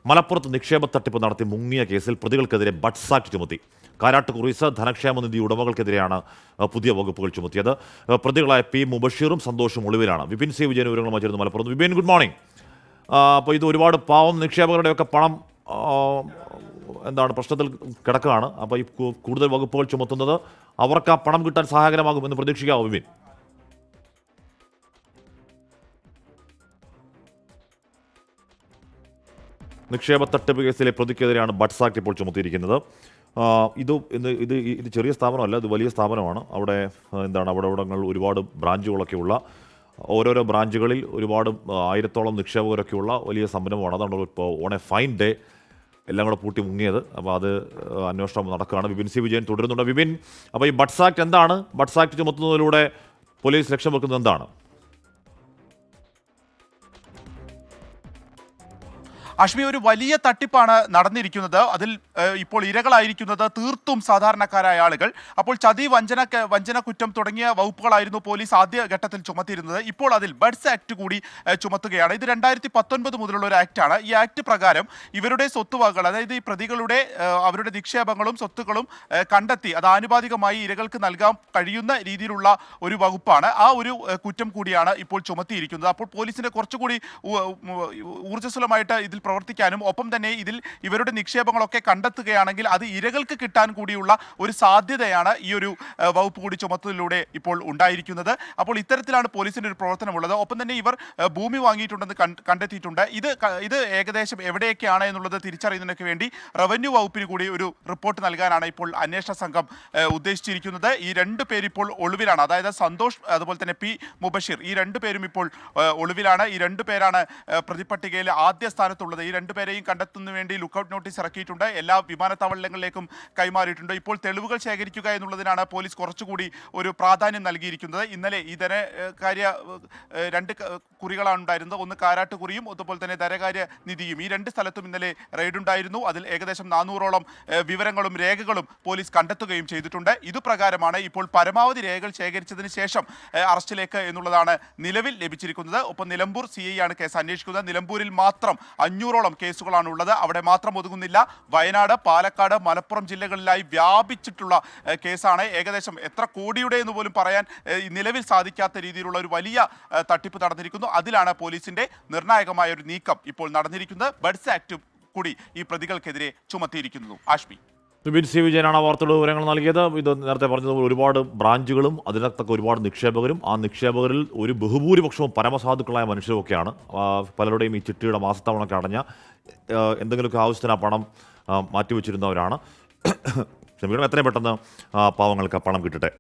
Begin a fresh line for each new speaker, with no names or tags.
മലപ്പുറത്ത് നിക്ഷേപ തട്ടിപ്പ് നടത്തി മുങ്ങിയ കേസിൽ പ്രതികൾക്കെതിരെ ബഡ്സ് ആക്ട് ചുമത്തി. കാരാട്ട് കുറീസ് ധനക്ഷേമ നിധി ഉടമകൾക്കെതിരെയാണ് പുതിയ വകുപ്പുകൾ ചുമത്തിയത്. പ്രതികളായ പി മുബഷീറും സന്തോഷും ഒളിവിലാണ്. വിപിൻ സി വിജയൻ വിവരങ്ങൾ മറ്റൊരു മലപ്പുറത്ത്. Vipin, good morning. അപ്പോൾ ഇത് ഒരുപാട് പാവം നിക്ഷേപകരുടെയൊക്കെ പണം പ്രശ്നത്തിൽ കിടക്കുകയാണ്. അപ്പോൾ ഈ കൂടുതൽ വകുപ്പുകൾ ചുമത്തുന്നത് അവർക്ക് ആ പണം കിട്ടാൻ സഹായകരമാകുമെന്ന് പ്രതീക്ഷിക്കാവോ വിപിൻ? നിക്ഷേപ തട്ടിപ്പ് കേസിലെ പ്രതിക്കെതിരെയാണ് ബഡ്സ് ആക്ട് ഇപ്പോൾ ചുമത്തിയിരിക്കുന്നത്. ഇത് ചെറിയ സ്ഥാപനമല്ല, ഇത് വലിയ സ്ഥാപനമാണ്. അവിടെ അവിടെ ഒരുപാട് ബ്രാഞ്ചുകളൊക്കെ ഉള്ള, ഓരോരോ ബ്രാഞ്ചുകളിൽ ഒരുപാട് 1000-ഓളം നിക്ഷേപകരൊക്കെയുള്ള വലിയ സംരംഭമാണ്. അതാണ് ഇപ്പോൾ ഓൺ എ ഫൈൻ ഡേ എല്ലാം കൂടെ പൂട്ടി മുങ്ങിയത്. അപ്പോൾ അത് അന്വേഷണം നടക്കുകയാണ്. വിപിൻ സി വിജയൻ തുടരുന്നുണ്ട്. വിപിൻ, അപ്പോൾ ഈ ബഡ്സ് ആക്ട് എന്താണ്? ബഡ്സ് ആക്ട് ചുമത്തുന്നതിലൂടെ പോലീസ് ലക്ഷ്യം വെക്കുന്നത് എന്താണ്?
അഷ്മി, ഒരു വലിയ തട്ടിപ്പാണ് നടന്നിരിക്കുന്നത്. അതിൽ ഇപ്പോൾ ഇരകളായിരിക്കുന്നത് തീർത്തും സാധാരണക്കാരായ ആളുകൾ. അപ്പോൾ ചതി, വഞ്ചന കുറ്റം തുടങ്ങിയ വകുപ്പുകളായിരുന്നു പോലീസ് ആദ്യ ഘട്ടത്തിൽ ചുമത്തിയിരുന്നത്. ഇപ്പോൾ അതിൽ ബഡ്സ് ആക്ട് കൂടി ചുമത്തുകയാണ്. ഇത് 2019 മുതലുള്ള ഒരു ആക്ടാണ്. ഈ ആക്ട് പ്രകാരം ഇവരുടെ സ്വത്തുവകകൾ, അതായത് ഈ പ്രതികളുടെ അവരുടെ നിക്ഷേപങ്ങളും സ്വത്തുക്കളും കണ്ടെത്തി അത് ആനുപാതികമായി ഇരകൾക്ക് നൽകാൻ കഴിയുന്ന രീതിയിലുള്ള ഒരു വകുപ്പാണ്. ആ ഒരു കുറ്റം കൂടിയാണ് ഇപ്പോൾ ചുമത്തിയിരിക്കുന്നത്. അപ്പോൾ പോലീസിന് കുറച്ചുകൂടി ഊർജ്ജസ്വലമായിട്ട് ഇതിൽ പ്രവർത്തിക്കാനും ഒപ്പം തന്നെ ഇതിൽ ഇവരുടെ നിക്ഷേപങ്ങളൊക്കെ കണ്ടെത്തുകയാണെങ്കിൽ അത് ഇരകൾക്ക് കിട്ടാൻ കൂടിയുള്ള ഒരു സാധ്യതയാണ് ഈ ഒരു വകുപ്പ് കൂടി ചുമത്തലിലൂടെ ഇപ്പോൾ ഉണ്ടായിരിക്കുന്നത്. അപ്പോൾ ഇത്തരത്തിലാണ് പോലീസിന്റെ ഒരു പ്രവർത്തനമുള്ളത്. ഒപ്പം തന്നെ ഇവർ ഭൂമി വാങ്ങിയിട്ടുണ്ടെന്ന് കണ്ടെത്തിയിട്ടുണ്ട്. ഇത് ഏകദേശം എവിടെയൊക്കെയാണ് എന്നുള്ളത് തിരിച്ചറിയുന്നതിനൊക്കെ വേണ്ടി റവന്യൂ വകുപ്പിന് കൂടി ഒരു റിപ്പോർട്ട് നൽകാനാണ് ഇപ്പോൾ അന്വേഷണ സംഘം ഉദ്ദേശിച്ചിരിക്കുന്നത്. ഈ രണ്ടു പേര് ഇപ്പോൾ ഒളിവിലാണ്. അതായത് സന്തോഷ്, അതുപോലെ തന്നെ പി മുബഷീർ, ഈ രണ്ടു പേരും ഇപ്പോൾ ഒളിവിലാണ്. ഈ രണ്ടു പേരാണ് പ്രതിപട്ടികയിൽ ആദ്യ സ്ഥാനത്തുള്ളത്. ഈ രണ്ടുപേരെയും കണ്ടെത്തുന്നതിന് വേണ്ടി ലുക്കൌട്ട് നോട്ടീസ് ഇറക്കിയിട്ടുണ്ട്. എല്ലാ വിമാനത്താവളങ്ങളിലേക്കും കൈമാറിയിട്ടുണ്ട്. ഇപ്പോൾ തെളിവുകൾ ശേഖരിക്കുക എന്നുള്ളതിനാണ് പോലീസ് കുറച്ചുകൂടി ഒരു പ്രാധാന്യം നൽകിയിരിക്കുന്നത്. ഇന്നലെ ഈ ധനകാര്യ 2 കുറികളാണ് ഉണ്ടായിരുന്നത്. ഒന്ന് കാരാട്ട് കുറിയും അതുപോലെ തന്നെ ധനകാര്യ നിധിയും. ഈ 2 സ്ഥലത്തും ഇന്നലെ റെയ്ഡ് ഉണ്ടായിരുന്നു. അതിൽ ഏകദേശം 400ഓളം വിവരങ്ങളും രേഖകളും പോലീസ് കണ്ടെത്തുകയും ചെയ്തിട്ടുണ്ട്. ഇതുപ്രകാരമാണ് ഇപ്പോൾ പരമാവധി രേഖകൾ ശേഖരിച്ചതിന് ശേഷം അറസ്റ്റിലേക്ക് എന്നുള്ളതാണ് നിലവിൽ ലഭിച്ചിരിക്കുന്നത്. ഒപ്പം നിലമ്പൂർ CI ആണ് കേസ് അന്വേഷിക്കുന്നത്. നിലമ്പൂരിൽ മാത്രം 500ഓളം കേസുകളാണ് ഉള്ളത്. അവിടെ മാത്രം ഒതുങ്ങുന്നില്ല. വയനാട്, പാലക്കാട്, മലപ്പുറം ജില്ലകളിലായി വ്യാപിച്ചിട്ടുള്ള കേസാണ്. ഏകദേശം എത്ര കോടിയുടെ എന്ന് പോലും പറയാൻ നിലവിൽ സാധിക്കാത്ത രീതിയിലുള്ള ഒരു വലിയ തട്ടിപ്പ് നടന്നിരിക്കുന്നു. അതിലാണ് പോലീസിന്റെ നിർണായകമായ ഒരു നീക്കം ഇപ്പോൾ നടന്നിരിക്കുന്നത്. ബഡ്സ് ആക്ട് കൂടി ഈ പ്രതികൾക്കെതിരെ ചുമത്തിയിരിക്കുന്നു. ആഷ്മി,
വിപിൻ സി വിജയനാണ് വാർത്തയുടെ വിവരങ്ങൾ നൽകിയത്. ഇത് നേരത്തെ പറഞ്ഞതുപോലെ ഒരുപാട് ബ്രാഞ്ചുകളും അതിനകത്തൊക്കെ ഒരുപാട് നിക്ഷേപകരും, ആ നിക്ഷേപകരിൽ ഒരു ബഹുഭൂരിപക്ഷവും പരമസാധുക്കളായ മനുഷ്യരൊക്കെയാണ്. പലരുടെയും ഈ ചിട്ടിയുടെ മാസത്തവണയൊക്കെ അടഞ്ഞ എന്തെങ്കിലുമൊക്കെ ആവശ്യത്തിന് ആ പണം മാറ്റിവെച്ചിരുന്നവരാണ്. ക്ഷമിക്കണം, എത്രയും പെട്ടെന്ന് പാവങ്ങൾക്ക് പണം കിട്ടട്ടെ.